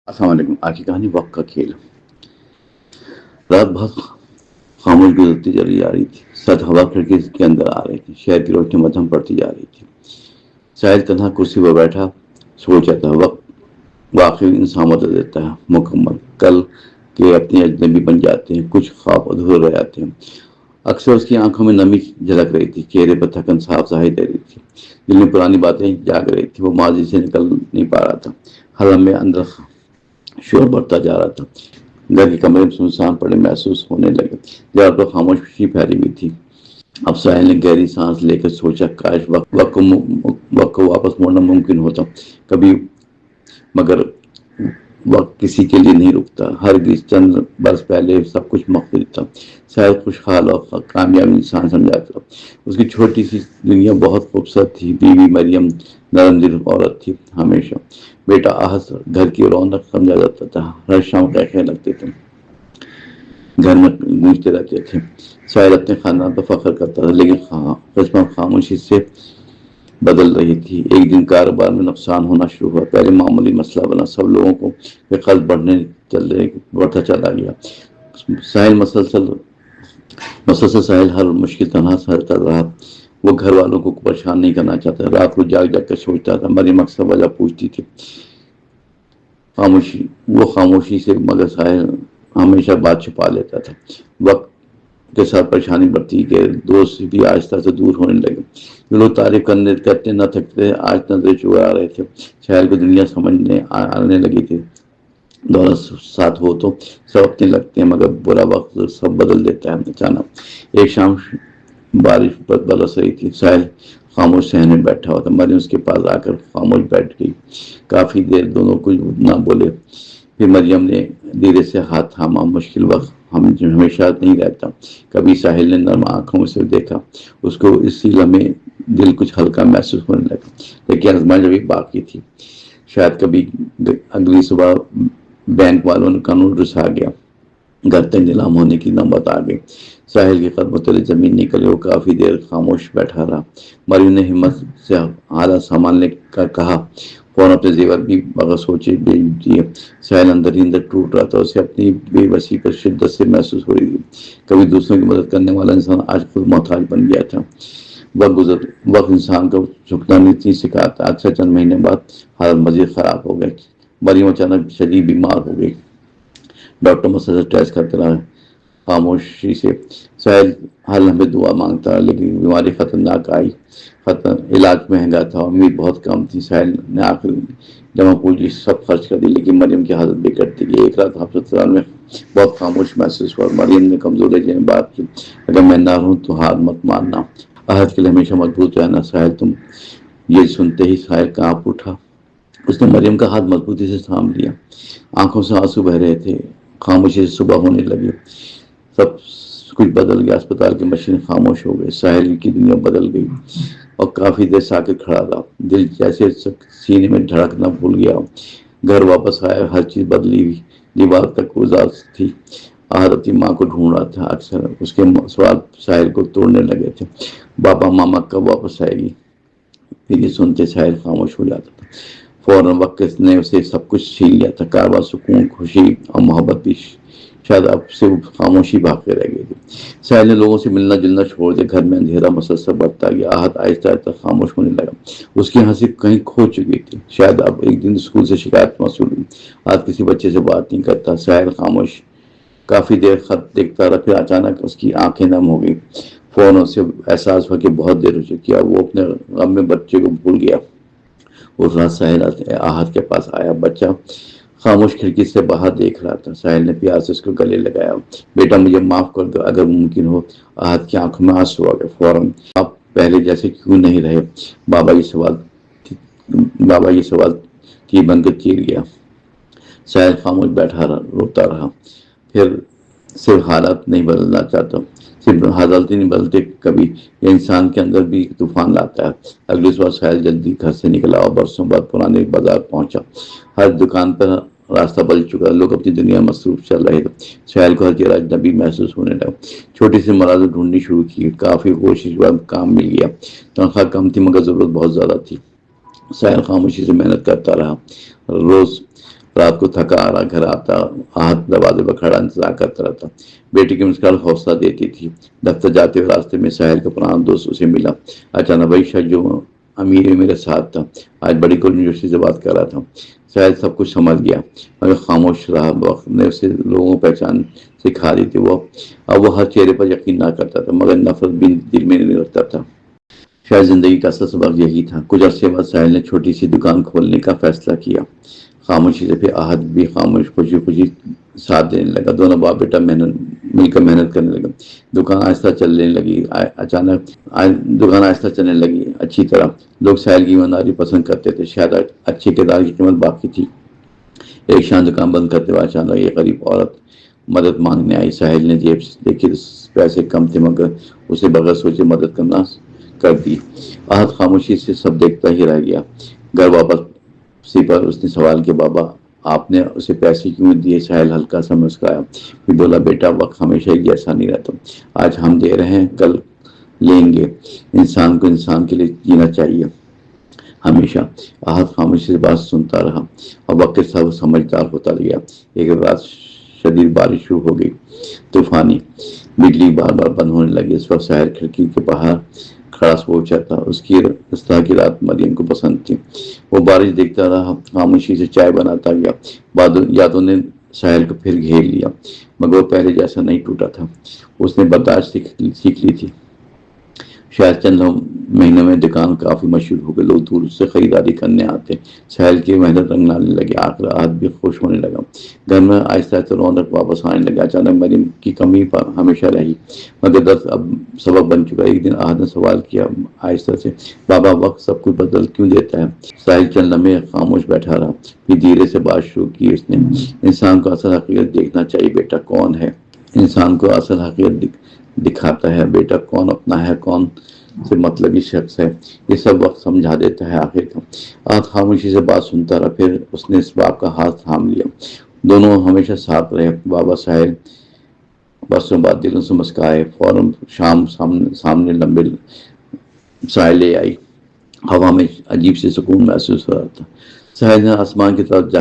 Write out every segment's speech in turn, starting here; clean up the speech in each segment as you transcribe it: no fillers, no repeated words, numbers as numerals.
السلام علیکم. آج کی کہانی وقت کا کھیل. رات بہت خاموش گزرتی چلی جا رہی تھی. سرد ہوا کھڑکی کے اندر آ رہی تھی. شہر کی روشنی مدھم پڑتی جا رہی تھی. ساحل تنہا کرسی پر بیٹھا سوچ رہا تھا. وقت واقعی انسان بدل دیتا ہے مکمل. کل کے اپنے اجنبی بن جاتے ہیں. کچھ خواب ادھورے رہ جاتے ہیں. اکثر اس کی آنکھوں میں نمی جھلک رہی تھی. چہرے پر تھکن صاف ظاہر دے رہی تھی. دل میں پرانی باتیں جاگ رہی تھی. وہ ماضی سے نکل نہیں پا رہا تھا. ہر لمحے اندر شور بڑھتا جا رہا تھا. گھر کے کمرے میں سنسان پڑے محسوس ہونے لگے. دیوار پر خاموشی پھیلی ہوئی تھی. اب ساحل نے گہری سانس لے کر سوچا کاش وقت کو واپس موڑنا ممکن ہوتا. کبھی مگر وقت کسی کے لیے نہیں رکتا. ہرگز چند برس پہلے سب کچھ مختلف تھا. ساحل خوشحال اور کامیاب انسان سمجھا تھا. اس کی چھوٹی سی دنیا بہت خوبصورت تھی. بیوی مریم نرم دل عورت تھی. ہمیشہ بیٹا آہت گھر کی رونق سمجھا جاتا تھا. ہر شام کیسے لگتے تھے گھر میں گونجتے رہتے تھے. ساحل اپنے خاندان پر فخر کرتا تھا. لیکن قسمت خاموشی سے بدل رہی تھی. ایک دن کاروبار میں نقصان ہونا شروع ہوا. پہلے معمولی مسئلہ بنا. سب لوگوں کو قرض بڑھتا چلا گیا. ساحل مسلسل ساحل ہر مشکل تنہا سر کر رہا. وہ گھر والوں کو پریشان نہیں کرنا چاہتا. رات کو جاگ جاگ کر سوچتا تھا. مریم اکثر وجہ پوچھتی تھی. خاموشی سے مگر ساحل ہمیشہ بات چھپا لیتا تھا. وقت کے ساتھ پریشانی بڑھتی گئی. دوست بھی آہستہ سے دور ہونے لگے. لوگ تعریف کرتے نہ تھکتے. آج نظریں چرا رہے تھے. ساحل کو دنیا سمجھنے آنے لگی تھی. دولت ساتھ ہو تو سب اپنے لگتے ہیں مگر برا وقت سب بدل دیتا ہے. اچانک ایک شام بارش برس رہی تھی. ساحل خاموش صحن میں بیٹھا ہوا تھا. مریم اس کے پاس آ کر خاموش بیٹھ گئی. کافی دیر دونوں کچھ نہ بولے. پھر مریم نے دھیرے سے ہاتھ تھاما. مشکل وقت ہمیشہ نہیں رہتا. کبھی ساحل نے نرم آنکھوں سے دیکھا. اس کو اسی لمحے دل کچھ ہلکا محسوس ہونے لگا. لیکن آزمائش ابھی باقی تھی. شاید کبھی اگلی صبح بینک والوں کا نوٹس آ گیا. گھر تک نیلام ہونے کی نوبت آ گئی. ساحل کے قدموں تلے زمین نکلی. وہ کافی دیر خاموش بیٹھا رہا. مریم نے ہمت سے حالت سنبھالنے کا کہا. فوراً اپنے زیور بھی بغیر سوچے بھیج دیے. ساحل اندر ہی اندر ٹوٹ رہا تھا. اسے اپنی بے بسی پر شدت سے محسوس ہو رہی تھی. کبھی دوسروں کی مدد کرنے والا انسان آج خود محتاج بن گیا تھا. وقت انسان کو جھکنا نہیں سکھاتا. اکثر چند مہینے بعد حالت مزید خراب ہو گئی. مریم اچانک شدید بیمار ہو گئی. ڈاکٹر مسلسل ٹیسٹ کرتے رہا. خاموشی سے ساحل ہر لمحے دعا مانگتا ہے. لیکن بیماری خطرناک آئی. علاج مہنگا تھا. امید بہت کم تھی. ساحل نے آخر جمع پوجی سب خرچ کر دی. لیکن مریم کی حالت بگڑتی گئی. ایک رات ہسپتال میں بہت خاموش محسوس ہوا. مریم نے کمزوری سے بات کی. اگر میں نہ ہوں تو ہار مت ماننا. عہد کے لیے ہمیشہ مضبوط رہنا. ساحل تم یہ سنتے ہی ساحل کانپ اٹھا. اس نے مریم کا ہاتھ مضبوطی سے تھام لیا. آنکھوں سے آنسو بہ رہے تھے. خاموشی سے صبح ہونے لگی. سب کچھ بدل گیا. اسپتال کی مشین خاموش ہو گئی. ساحل کی دنیا بدل گئی اور کافی دیر ساکت کھڑا رہا. دل جیسے سینے میں دھڑکنا بھول گیا. گھر واپس آیا. ہر چیز بدلی ہوئی. دیوار تک اداس تھی. آہت اپنی ماں کو ڈھونڈ رہا تھا. اکثر اس کے سوال ساحل کو توڑنے لگے تھے. بابا ماما کب واپس آئے گی. پھر یہ سنتے ساحل خاموش ہو جاتا تھا. فوراً وقت نے اسے سب کچھ چھین لیا تھا. کاروبار, سکون, خوشی اور محبت بھی شاید اب سے خاموشی بھاگتے رہ گئی تھی. ساحل نے لوگوں سے ملنا جلنا چھوڑ دیا. گھر میں اندھیرا مسلسل بڑھتا گیا. آہت آہستہ آہستہ خاموش ہونے لگا. اس کی ہنسی کہیں کھو چکی تھی. شاید اب ایک دن اسکول سے شکایت موصول ہوئی. آج کسی بچے سے بات نہیں کرتا. ساحل خاموش کافی دیر خط دیکھتا رہا. پھر اچانک اس کی آنکھیں نم ہو گئی. فوراً اسے احساس ہوا کہ بہت دیر ہو چکی ہے. وہ اپنے غم میں بچے کو بھول گیا. اس رات ساحل آہت کے پاس آیا. بچہ خاموش کھڑکی سے باہر دیکھ رہا تھا. ساحل نے پیار سے اس کو گلے لگایا. بیٹا مجھے معاف کر دو اگر ممکن ہو. آہت کی آنکھوں میں آنسو آ گئے. فوراً آپ پہلے جیسے کیوں نہیں رہے. بابا یہ سوال تیر بن کر چیر گیا. ساحل خاموش بیٹھا رہا. روتا رہا. پھر صرف حالات نہیں بدلنا چاہتا. صرف حالات نہیں بدلتے. کبھی یہ انسان کے اندر بھی طوفان لاتا ہے. اگلی صبح ساحل جلدی گھر سے نکلا اور برسوں بعد پرانے بازار پہنچا. ہر دکان پر راستہ بدل چکا. لوگ اپنی دنیا مصروف چل رہے تھے. ساحل کو ہر چیز اجنبی محسوس ہونے لگا. چھوٹی سی ملازمت ڈھونڈنی شروع کی. کافی کوشش کے بعد کام مل گیا. تنخواہ کم تھی مگر ضرورت بہت زیادہ تھی. ساحل خاموشی سے محنت کرتا رہا. روز رات کو تھکا آ رہا گھر آتا، آہت دروازے پر کھڑا انتظار کرتا رہتا۔ بیٹی کی مسکراہٹ حوصلہ دیتی تھی۔ دفتر جاتے ہوئے راستے میں ساحل کا پرانا دوست اسے ملا۔ اچانک وہی شخص جو امیر میرے ساتھ تھا آج بڑی یونیورسٹی سے بات کر رہا تھا۔ ساحل سب کچھ سمجھ گیا مگر خاموش رہا۔ وقت نے اسے لوگوں پہچان سکھا دی تھی۔ اب وہ ہر چہرے پر یقین نہ کرتا تھا مگر نفرت بھی دل میں نہیں رکھتا تھا۔ شاید زندگی کا اصل سبق یہی تھا۔ کچھ عرصے بعد ساحل نے چھوٹی سی دکان کھولنے کا فیصلہ کیا۔ خاموشی سے پھر آہت بھی خاموش خوشی خوشی ساتھ دینے لگا۔ دونوں باپ بیٹا مل کر محنت کرنے لگا۔ دکان آہستہ چلنے لگی اچھی طرح۔ لوگ ساحل کی ایمانداری پسند کرتے تھے۔ شاید اچھی کردار کی قیمت باقی تھی۔ ایک شام دکان بند کرتے ہوئے اچانک ایک غریب عورت مدد مانگنے آئی۔ ساحل نے جیب سے دیکھی تو پیسے کم تھے مگر اسے بغیر سوچے مدد کرنا کر دی۔ آہت خاموشی سے سب دیکھتا ہی رہ گیا۔ گھر واپسی پر اس نے سوال کیا، بابا آپ نے اسے پیسے کیوں دیے؟ ساحل ہلکا سا مسکرایا پھر بولا، بیٹا وقت ہمیشہ ایک جیسا نہیں رہتا۔ آج ہم دے رہے ہیں کل لیں گے۔ انسان کو انسان کے لیے جینا چاہیے ہمیشہ۔ آہت خاموشی سے بات سنتا رہا اور وقت کے ساتھ سمجھدار ہوتا گیا۔ ایک رات شدید بارش شروع ہو گئی، طوفانی، بجلی بار بار بند ہونے لگی۔ اس وقت ساحل کھڑکی کے باہر کھڑا سوچ رہا تھا۔ اس طرح کی رات مریم کو پسند تھی۔ وہ بارش دیکھتا رہا، خاموشی سے چائے بناتا گیا۔ یادوں نے ساحل کو پھر گھیر لیا مگر وہ پہلے جیسا نہیں ٹوٹا تھا۔ اس نے برداشت سیکھ لی تھی۔ شاید چند مہینوں میں دکان کافی مشہور ہو گئی۔ لوگ دور سے خریداری کرنے آتے۔ ساحل کی محنت رنگ لانے لگے۔ آخر آہت بھی خوش ہونے لگا۔ گھر میں آہستہ آہستہ رونق واپس آنے لگا۔ اچانک مریم کی کمی پر ہمیشہ رہی مگر درد اب سبق بن چکا۔ ایک دن آہت نے سوال کیا آہستہ سے، بابا وقت سب کچھ بدل کیوں دیتا ہے؟ ساحل چند لمحے خاموش بیٹھا رہا پھر دھیرے سے بات شروع کی اس نے، انسان کو اصل حقیقت دیکھنا چاہیے بیٹا، کون ہے انسان کو اصل حقیقت دکھاتا ہے بیٹا، کون اپنا ہے کون سے مطلبی شخص ہے، یہ سب وقت سمجھا دیتا ہے آخر کا۔ آج خاموشی سے بات سنتا رہا پھر اس نے اس باپ کا ہاتھ تھام لیا۔ دونوں ہمیشہ ساتھ رہے۔ بابا ساحل برسوں بعد دلوں سے مسکرائے۔ فوراً شام سامنے لمبے سائے لے آئی۔ ہوا میں عجیب سے سکون محسوس ہو رہا تھا۔ ساحل نے آسمان کی طرف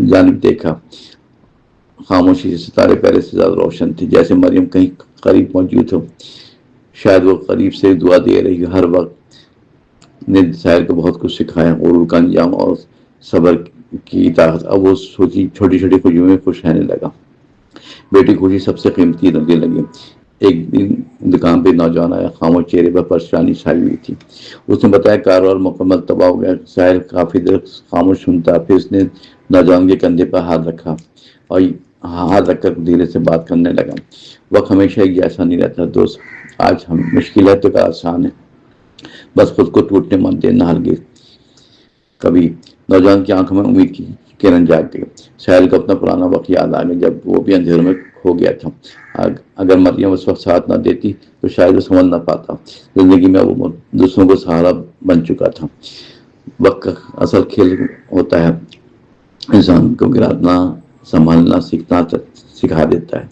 جانب دیکھا۔ خاموشی سے ستارے پہلے سے زیادہ روشن تھے، جیسے مریم کہیں قریب موجود ہو۔ شاید وہ قریب سے دعا دے رہی۔ ہر وقت نے ساحل کو بہت کچھ سکھایا، غرور کا انجام اور صبر کی طاقت۔ اب وہ چھوٹی چھوٹی خوشیوں میں خوش رہنے لگا۔ بیٹی خوشی سب سے قیمتی لگنے لگی۔ ایک دن دکان پہ نوجوان آیا، خاموش چہرے پر پریشانی چھائی ہوئی تھی۔ اس نے بتایا کاروبار مکمل تباہ ہو گیا۔ ساحل کافی دیر خاموش سنتا، پھر اس نے نوجوان کے کندھے پر ہاتھ رکھا اور ہاتھ رکھ کر دھیرے سے بات کرنے لگا، وقت ہمیشہ ایک جیسا نہیں رہتا دوست، آج ہم مشکل ہے تو کیا آسان ہے، بس خود کو ٹوٹنے مت دینا ہرگز کبھی۔ نوجوان کی آنکھوں میں امید کی کرن جاگ گئی۔ ساحل کو اپنا پرانا وقت یاد آ گیا جب وہ بھی اندھیروں میں کھو گیا تھا۔ اگر مریم اس وقت ساتھ نہ دیتی تو شاید وہ سمجھ نہ پاتا زندگی میں وہ دوسروں کو سہارا بن چکا تھا۔ وقت کا اصل کھیل ہوتا ہے، انسان کو گرانا سنبھالنا سکھا دیتا ہے۔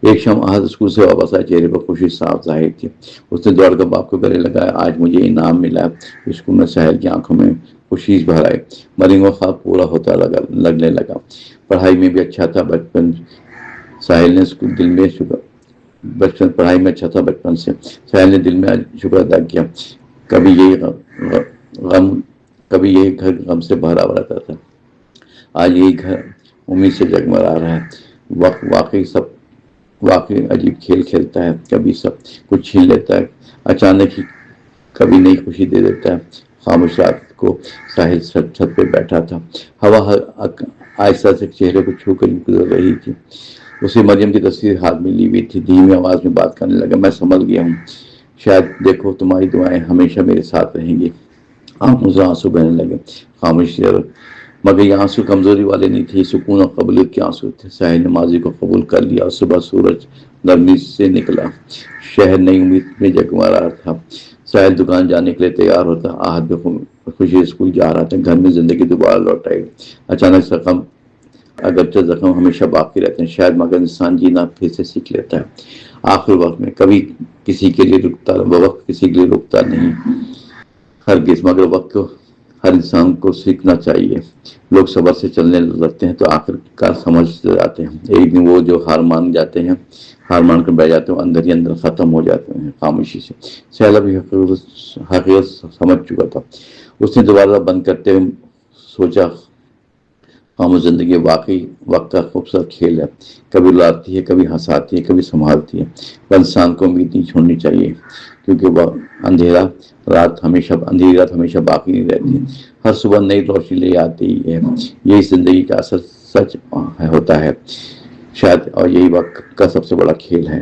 ایک شام آہت اسکول سے واپس آئے، چہرے پر خوشی صاف ظاہر تھی۔ اس نے دوڑ کر باپ کو گلے لگایا، آج مجھے انعام ملا ہے۔ اسکول میں ساحل کی آنکھوں میں خوشی بھر آئی۔ مریم کا خواب پورا ہوتا لگنے لگا۔ پڑھائی میں بھی اچھا تھا ساحل نے پڑھائی میں اچھا تھا بچپن سے۔ ساحل نے دل میں شکر ادا کیا، کبھی یہی گھر غم سے بھرا رہتا تھا، آج یہی گھر امید سے جگمگا رہا ہے۔ وقت واقعی عجیب کھیل کھیلتا ہے، کبھی سب کچھ چھین لیتا ہے، اچانک ہی کبھی نئی خوشی دے دیتا ہے۔ خاموش رات کو ساحل چھت پہ بیٹھا تھا، ہوا آہستہ سے چہرے کو چھو کر گزر رہی تھی۔ اسے مریم کی تصویر ہاتھ میں لی ہوئی تھی۔ دھیمی آواز میں بات کرنے لگا، میں سنبھل گیا ہوں، شاید دیکھو تمہاری دعائیں ہمیشہ میرے ساتھ رہیں گی۔ آنکھوں سے آنسو بہنے لگے۔ خاموشی مگر یہ آنسو کمزوری والے نہیں تھے، سکون اور قبولیت کے آنسو تھے۔ ساحل نے ماضی کو قبول کر لیا اور صبح سورج نرمی سے نکلا، شہر نئی امید میں جگمگا رہا تھا۔ ساحل دکان جانے کے لیے تیار ہوتا، آہت بھی خوشی اسکول جا رہا تھا۔ گھر میں زندگی دوبارہ لوٹ آئی۔ اچانک اگرچہ زخم ہمیشہ باقی رہتے ہیں شاید، مگر انسان جینا پھر سے سیکھ لیتا ہے۔ آخر وقت میں کبھی کسی کے لیے رکتا نہیں ہرگز، مگر وقت کو ہر انسان کو سیکھنا چاہیے. لوگ صبر سے چلنے لگتے ہیں تو آخر کار سمجھ جاتے ہیں. ایک دن وہ جو ہار مان جاتے ہیں، ہار مان کر بیٹھ جاتے ہیں، اندر ہی اندر ختم ہو جاتے ہیں خاموشی سے. سیلاب حقیقت سمجھ چکا تھا. اس نے دوبارہ بند کرتے ہوئے سوچا، ہم زندگی واقعی وقت کا خوبصورت کھیل ہے. کبھی لاتی ہے، کبھی ہنساتی ہے، کبھی سنبھالتی ہے. پر انسان کو امید نہیں چھوڑنی چاہیے، کیونکہ وہ اندھی رات ہمیشہ باقی نہیں رہتی. ہر صبح نئی روشنی لے آتی ہے. یہی زندگی کا اصل سچ ہوتا ہے شاید، اور یہی وقت کا سب سے بڑا کھیل ہے.